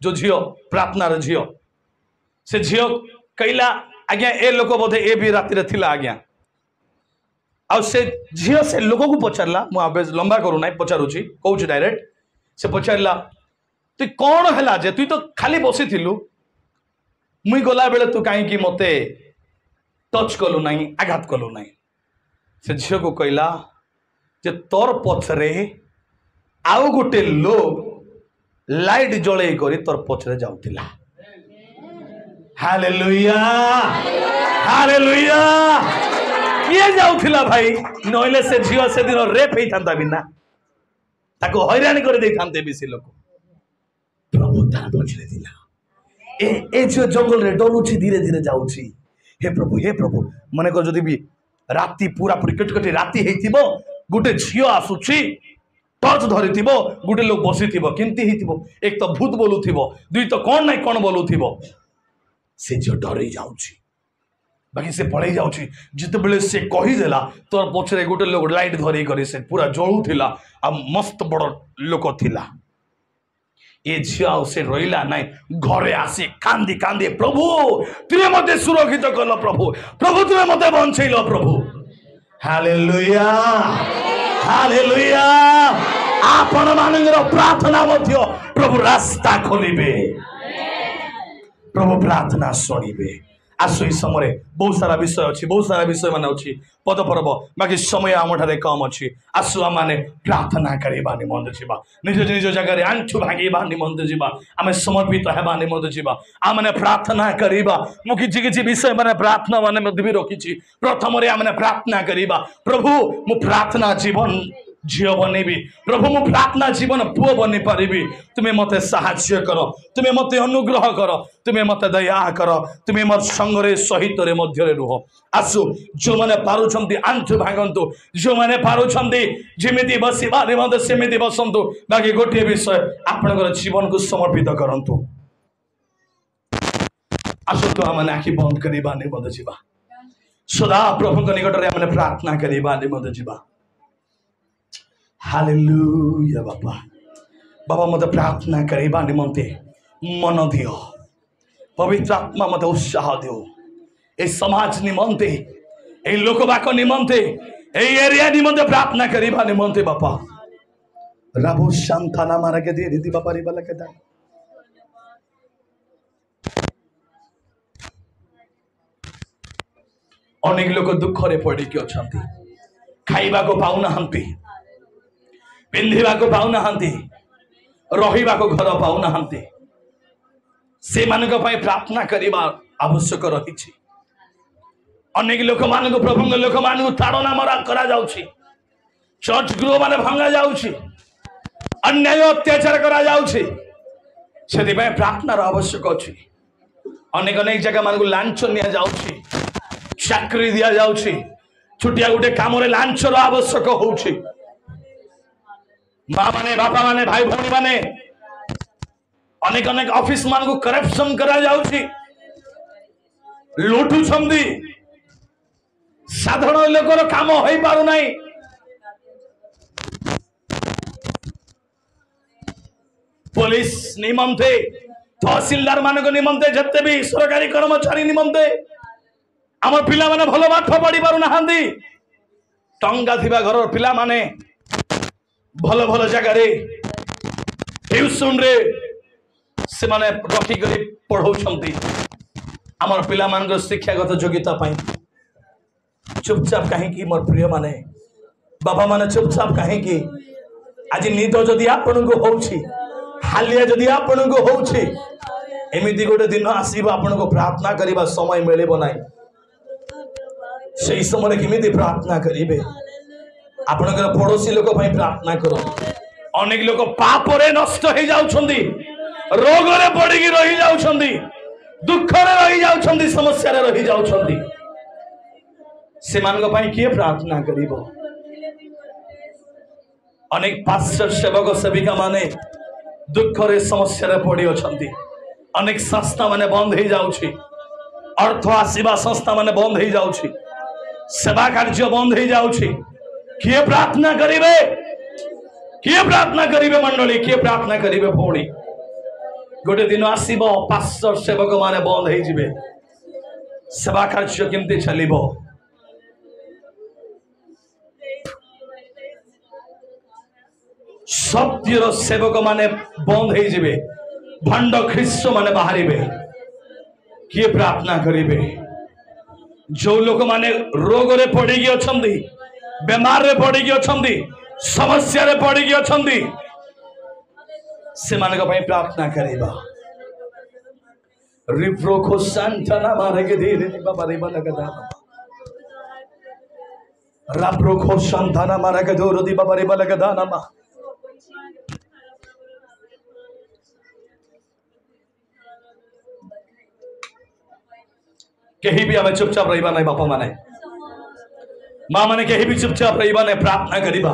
जो झील प्रार्थनार झील से झील कहला आज्ञा ए लोक बोधे ए भी राति थिला आज्ञा आ से झील से लोक को पचारा मुझे लंबा करूना पचारुची कहूँ डायरेक्ट से पचारा तु कौन है जे तु तो खाली बसी थिलु मुई गला बेले तू कहीं मते टच कलु ना आघात कलु ना से झील को कहला जे तोर पछरे आउ गोटे लोग लाइट जले करी तोर पछरे जाउतिला हालेलुया हालेलुया किए जाउतिला भाई नइले से झील से दिन रेप हेई थांता बिना ताको हैरान कर दे थांते बेसी लोक प्रभु ता पछरे दिला ए जो जंगल रे डलुची धीरे धीरे जाउची हे प्रभु मन कर जदि भी राति पूरा पूरी कटकटी राति हेइथिबो गोटे झील आसुची टर्च धरी गोटे लोग बसी केमती एक तो भूत बोलुथिबो दुई तो कौन ना कौन बोलुथिबो से झील डरी जाउची बाकी से पड़े जाउची जिते बेले से कहीदेला तोर पछरे गोटे लोग लाइट धरी करी से पूरा जलुथिला आ मस्त बड़ लोक थिला ये झील से रहिला ना घरे आसी कांदी कांदी प्रभु तुमे मते सुरक्षित कल प्रभु प्रभु तुमे मते बंचैल प्रभु हालेलुया हालेलुया आपण मानकर प्रार्थना मध्य प्रभु रास्ता खोलिबे प्रभु प्रार्थना शुणिबे आसु ई समय बहुत सारा विषय अच्छी बहुत सारा विषय मान अच्छी पद पर्व बाकी समय आम ठारे कम अच्छी आसु आम मैंने प्रार्थना करवा निमंत जीवा निज निज जगह आंठु भांगा निमंत जीवा आम समर्पित होगा निमंत जीवा आम मैंने प्रार्थना करवा मुझे किसी विषय मैंने प्रार्थना मान भी रखी प्रथम आम प्रार्थना करवा प्रभु मु प्रार्थना जीवन झील बनैबी प्रभु मु प्रार्थना जीवन पुओ बनी पारिबी तुमे मते साहाय्य कर तुमे मते अनुग्रह कर तुमे मते दया कर तुमे मोर संगरे सहित रे मध्य रे रुह आसु जो माने पारुछंती आंठु भागंतु जो माने पारुछंती जेमिति बसिबा निमंत सेमिति बसंतु बाकी गोटे विषय आपनकर जीवन को समर्पित करंतु आसु तो माने आखि बंद करिबा निमंत जीवा सदा प्रभु के निकट रे माने प्रार्थना करिबा निमंत जीवा हालेलुया बाबा बाबा मत प्रार्थना करवा निमंते मन दियो पवित्र आत्मा मत उत्साह दियो ए समाज निमंते ए लोकबाक निमंते ए एरिया निमंते प्रार्थना करवा निमंते बापा राबो शांताना मारा के दे रीति बापा रिबा लकेदा अनेक लोक दुख रे पड़ी के अछंती खाइबा को पाउना हंती पिंधिबा को पाउना हंती रहिबा को घर पाउना हंती से मानक पई प्रार्थना करिबा आवश्यक रहिछि अनेक लोक मान को प्रभु लोक मान को ताड़ना मरा करा जाउछि चर्च गृह माने भंगा जाउछि अन्याय अत्याचार करा जाउछि सेति पई प्रार्थना आवश्यक अछि अनेक अनेक जगह मान को लांच निया जाउछि चाकरी दिया जाउछि छुटिया गोटे काम रे लांच रो आवश्यक होउछि माँ माने बापा माने भाई भौणी माने अनेक अनेक ऑफिस मान को करप्शन करा जाउछि लुटु छंदी साधारण लोकर काम होई पारु नाही पुलिस निमंते तहसीलदार मान को निमंते जत्ते भी सरकारी कर्मचारी निमंते आम पिला माने भलो पाठ पढ़ी पारु नाहांती टंगा थिबा घर पिला माने भल भल जगह ट्यूशन रे से माने रखी करी पढ़ाउछंती आमर पिला मान शिक्षागत योग्यता पाई चुपचाप कहीं मोर प्रिय माने बाबा माने चुपचाप कहीं आज निद जदि आपण को होउछि हालिया जदि आपण को होउछि एमिति गोटे दिन आसीबा आपण को प्रार्थना करिबा समय मिलेबो नाही सेही समय केमिति प्रार्थना करिबे आपणकर पड़ोसी लोक प्रार्थना करो। अनेक लोक पाप रे नष्ट हो जाउछंदी, रोग रे पड़ी रही जाउछंदी, दुख रे रही जाउछंदी, समस्या रे रही जाउछंदी। से मान पई किए प्रार्थना करिवो? अनेक पास्टर सेवक सेविका माने दुख रे समस्या रे पड़ी अछंती। अनेक संस्था माने बंद हो जाउछि, अर्थ आसीबा संस्था माने बंद हो जाउछि, सेवा कार्य बंद हो जाउछि। किए प्रार्थना करिवे? किए प्रार्थना करिवे मंडली? किए प्रार्थना करिवे भौणी? गोटे दिन आसीबो पास्टर सेवक माने बंद हो जिवे, सेवा कार्य केमती चलिबो? सत्यर सेवक माने बंद हो जिवे, भंड ख्रीष्ट माने बाहरिबे। किए प्रार्थना करिवे? जो लोक माने रोग रे पड़ी अछंदी, बेमार रे पड़ी अछंदी, समस्या रे पड़ी अछंदी, से मानक पई प्रार्थना करिबा। रिप्रोखो संतना मारे के धीरे बाबा रे बलगदा, राप्रोखो संतना मारे के दोरो दी बाबा रे बलगदा नमा। कहीं भी हमें चुपचाप रहिबा नहीं, बापा माने माँ माने कहीं भी चुपचाप रहिबा नहीं, प्रार्थना करिबा।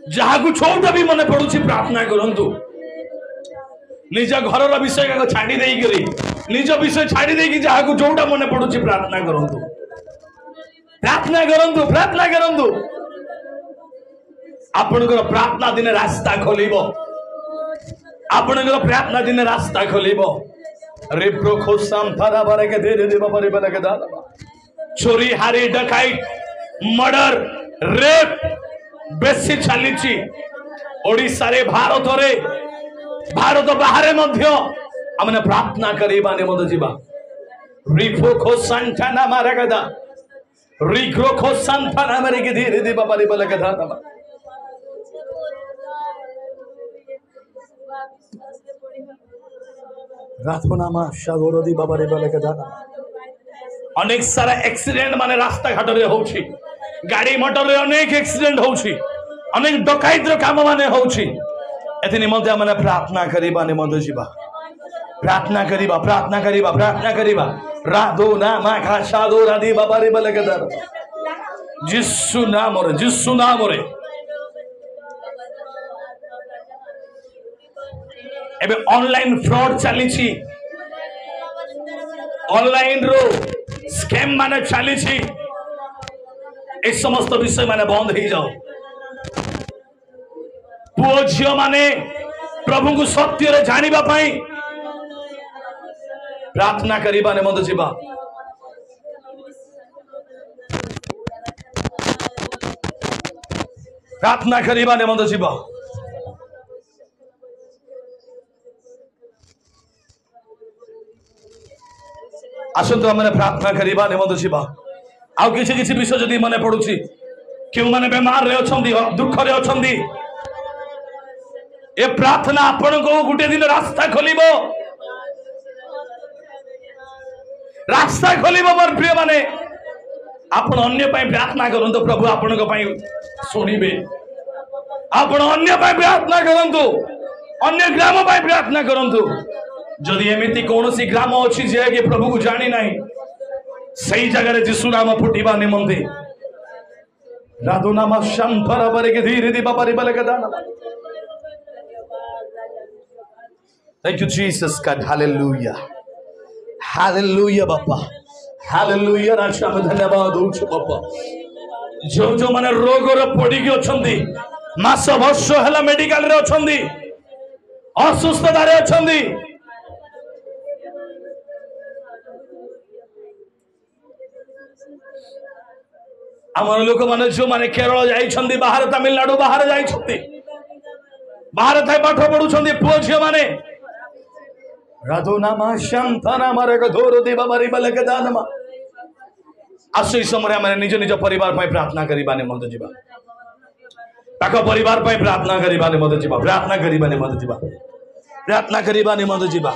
जहाँ को छोटा भी मने पड़ुछि प्रार्थना करंतु। निज घर विषय को छाड़ी दे करी, निज विषय छाड़ी दे कि जहाँ को जोटा मने पड़ुछि प्रार्थना करंतु, प्रार्थना करंतु, प्रार्थना करंतु। आपनकर प्रार्थना दिन रास्ता खोलिबो, आपनकर प्रार्थना दिन रास्ता खोलिबो। रिप्रो खोसाम थारा बारे के धीरे धीरे बाबा रे बलके दादा। चोरी हारी डकाइत मर्डर रेप बेसी चलीछि ओडिसा रे, भारत रे, भारत बाहर मध्य हमने प्रार्थना करिबा निमंत जीवा। रिफो खोसांठाना मारे गदा, रिग्रो खोसांठाना मारे के धीरे धीरे बाबा रे बलके दादा। राथोनामा शागोरदी बाबा रे बलके दादा। अनेक सारा एक्सीडेंट माने रास्ता घाट रे होछि, गाड़ी मोटर रे अनेक एक्सीडेंट होछि, अनेक डकाइत रो काम माने होछि। एथि निमंते माने प्रार्थना करिबा निमंत जीवा, प्रार्थना करिबा, प्रार्थना करिबा, प्रार्थना करिबा। राधो नामा खा शागोरदी बाबा रे बलके दादा। जिसु नाम रे, जिसु नाम रे। एबे ऑनलाइन फ्रॉड चली, ऑनलाइन रो स्कैम माने चली, ए समस्त विषय माने बंद हो जाओ। पुओ झियो माने प्रभु को सत्य रे जानिबा पई प्रार्थना करिबा ने मत जीवा। प्रार्थना करिबा ने मत जीवा। आसंतु हमने प्रार्थना करिबा निमंत जीवा। आउ किछि किछि विषय जदि मने पडुछि, केउ माने बेमार रे अछंदी, दुख रे अछंदी, ए प्रार्थना आपन को गुटे दिन रास्ता खोलिबो, रास्ता खोलिबो। मोर प्रिय माने आपन अन्य पई प्रार्थना करंतु, प्रभु आपन को पई सुनिबे। आपन अन्य पई प्रार्थना करंतु, अन्य ग्राम पई प्रार्थना करंतु। जदि एमिति कौनसी ग्राम अच्छी जे कि प्रभु को जानी नहीं, सही जगह रे जिसु नाम फुटिबा निमंते राधो नाम शंकर बरे के धीरे धीरे बाबा रे बलके दाना। Thank you Jesus God, hallelujah, hallelujah बापा, हालेलुया। राजा में धन्यवाद होछ बापा। जो जो माने रोग रे पड़ी के अछंदी, मास वर्ष हला मेडिकल रे अछंदी, असुस्थता रे अछंदी, आमर लोक माने जो माने केरल जाइछंदी, बाहर तमिलनाडु बाहर जाइछंदी, बाहर थाई पाठ पढुछंदी पुओ झियो माने। राधो नामा शांतना मारे के धोरो दी बाबा रे बलके दानमा। आसई समय माने निज निज परिवार पई प्रार्थना करिबा ने मत जीवा। ताको परिवार पई प्रार्थना करिबा ने मत जीवा, प्रार्थना करिबा ने मत जीवा, प्रार्थना करिबा ने मत जीवा।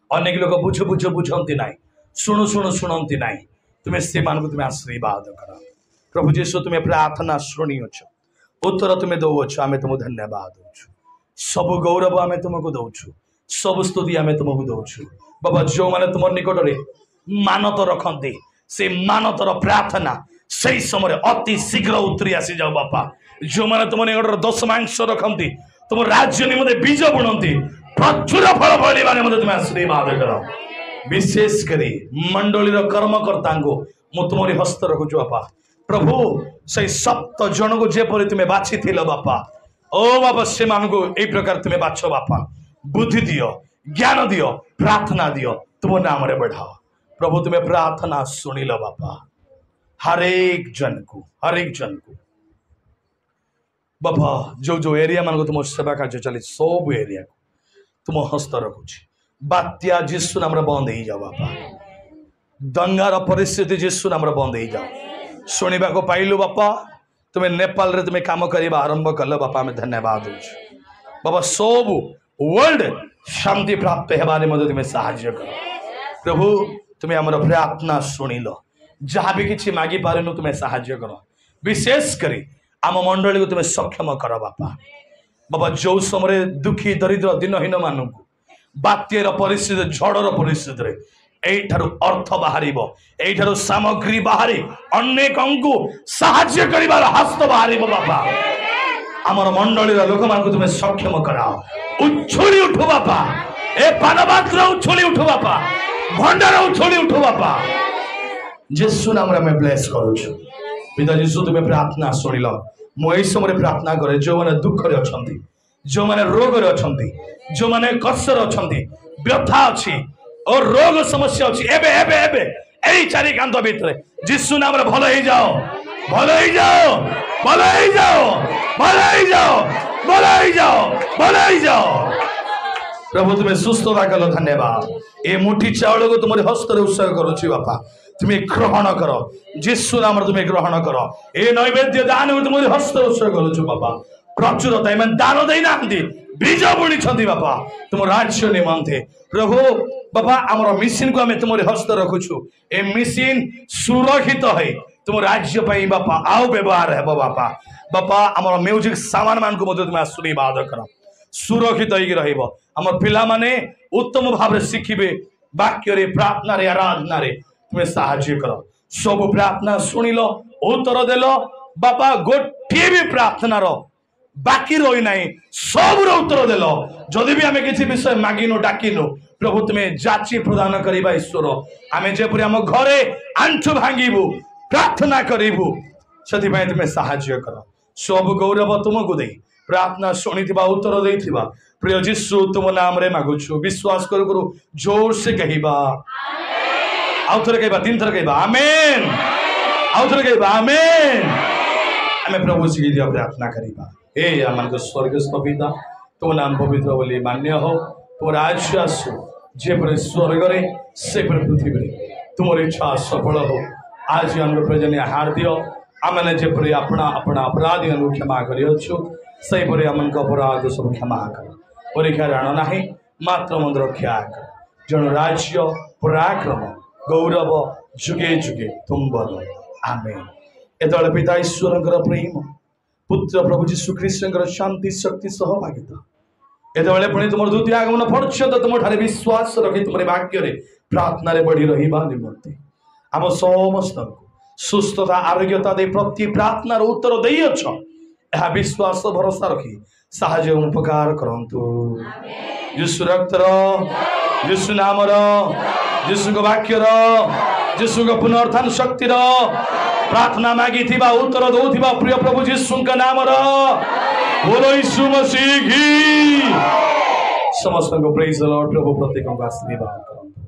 अनेक लोक बुझ बुझ बुझंती नाही, सुनु सुनु सुनंती नाही। तुम्हें से मान को तुम्हें आशीर्वाद करा। प्रभु जीशु तुम्हें प्रार्थना शुणुच उत्तर तुम्हें दौच आम तुम धन्यवाद दौचु सब गौरव आम तुमको दौचु सब स्तुति आम तुमको दौचु बाबा जो मैंने तुम निकट में मानत रखते से मानतर प्रार्थना से समय अति शीघ्र उतरी आसी जाओ बापा जो मैंने तुम निकट दशमांश रखती तुम राज्य निमंते बीज बुणती प्रचुर फल फल तुम आशीर्वाद कर विशेष करी मंडली कर्मकर्ता को मु तुम हस्त रखुच बापा प्रभु से 7 जन को जेपरी तुम्हें बाछि बापा ओ बाबा से मानू यही प्रकार तुम्हें बाछ बापा बुद्धि दियो ज्ञान दियो प्रार्थना दियो तुम नाम रे बढ़ाओ प्रभु तुम्हें प्रार्थना शुणिल बापा हरेक जन को बापा जो जो एरिया मान को तुम सेवा कार्य चली सब एरिया को तुम हस्त रखुच बात्या जीशु नाम बंद हो जाओ बापा दंगार परिस्थिति जीशु नाम बंद हो जाओ शुणा को पाइलु बापा तुम्हें नेपाल रे तुम्हें काम करवा आरंभ कल बापा आम धन्यवाद दौचु बाबा सब वर्ल्ड शांति प्राप्त होबारे तुम्हें साहाय्य कर प्रभु तुम्हें आमर प्रार्थना शुणिल जहाँ भी किसी मागी पारे तुम्हें साहाय्य कर विशेष करी आम मंडली को तुम्हें सक्षम कर बापा बाबा जो समय दुखी दरिद्र दिनहीन मानू बात्यर परिस्थिति झड़र परिस्थिति एठारु अर्थ बाहर एठारु सामग्री बाहरी अनेक साहाय्य करिबार हस्त बाहर बापा आमर मंडली लोक मान तुम्हें सक्षम कराओ उछोली उठो बापा ए पानपात्र उछोली उठो बापा भंडार उछोली उठो बापा जेसु नाम में ब्लेस करूँ पिता जीशु तुम्हें प्रार्थना शुणिल मुझे समय प्रार्थना करे जो मैंने दुख रे अछंती जो मैंने रोग रे अछंती जो मैंने कष्ट रे अछंती व्यथा अछि और रोग समस्या अछि एबे एबे एबे एई चारि कांत भितरे जीशु नाम रे भलो हो जाओ भलो हो जाओ भलो हो जाओ भलो हो जाओ भलो हो जाओ भलो हो जाओ प्रभु तुम्हें सुस्थता कल धन्यवाद ए मुठी चावल को तुम हस्त उत्सर्ग करुच्छी बापा तुम्हें ग्रहण कर जीशु नाम तुम्हें ग्रहण कर ए नैवेद्य दान को तुम हस्त उत्सर्ग करुछु बापा प्रचुरता एम दान देना बीज बुणी बापा तुम राज्य निमंते प्रभु बापा आमर मिशन को आम तुम हस्त रखुछु ए मिशन सुरक्षित है तुम राज्य पाई बापा आओ व्यवहार है बापा बापा आमर म्यूजिक सामान मान को तुम आशीर्वाद कर सुरक्षित हो आम पिला माने उत्तम भाव शिखिबे वाक्य रे प्रार्थना रे आराधना रे तुम्हें साहाय्य कर सब प्रार्थना शुणिल उत्तर देल बापा गोटे भी प्रार्थनार बाकी रही ना सब उत्तर देल जदि भी आम किसी विषय मागिनु डाकिनु प्रभु तुम्हें जाची प्रदान करवा ईश्वर आम जेपरी आम घरे आंठु भांगीबू प्रार्थना करूँ से तुम्हें साहाय्य कर सब गौरव तुमको दे प्रार्थना शुणी उत्तर देथिबा प्रिय जीशु तुम नाम रे मागुछु विश्वास करू करू जोर से कहबा आउ थरे कहबा 3 थर कहबा आमेन आउ थरे कहबा आमेन हमें प्रभु जी की प्रार्थना करिबा हे आमन को स्वर्गस्थ पिता तुम नाम पवित्र बोली मान्य हो तुम राज्य आसु जे पर स्वर्ग रे से पर पृथ्वी रे तुमर इच्छा सफल हो आज हम प्रजन हार दियो आमने जे पर अपना अपना अपराधी अनु क्षमा करियो सही पर आमन को अपराध सब क्षमा कर परीक्षा राण ना मात्र मन रक्षा कर जन राज्य पराक्रम गौरव जुगे जुगे तुम बल आमेन एतले पिता ईश्वर प्रेम पुत्र प्रभु जीशु ख्रीष्ट शांति शक्ति सहभागिता एतले पुणी तुम द्वितीय आगमन पर्यंत तुम ठारे विश्वास रखी तुम वाक्य प्रार्थना रे बढ़ी रहिबा निमंते आम समस्त सुस्थता आरोग्यता दे प्रति प्रार्थनार उत्तर देइछ यह विश्वास भरोसा रखी साहाय्य उपकार करंतु यीशु रक्तर यीशु नामर यीशु को वाक्यर यीशु को पुनरुत्थान शक्तिर प्रार्थना मागी थिबा उत्तर दउथिबा प्रिय प्रभु यीशु का नामर बोलो यीशु मसीह की समस्त को प्रेज द लॉर्ड प्रभु प्रत्येक को आशीर्वाद करंतु।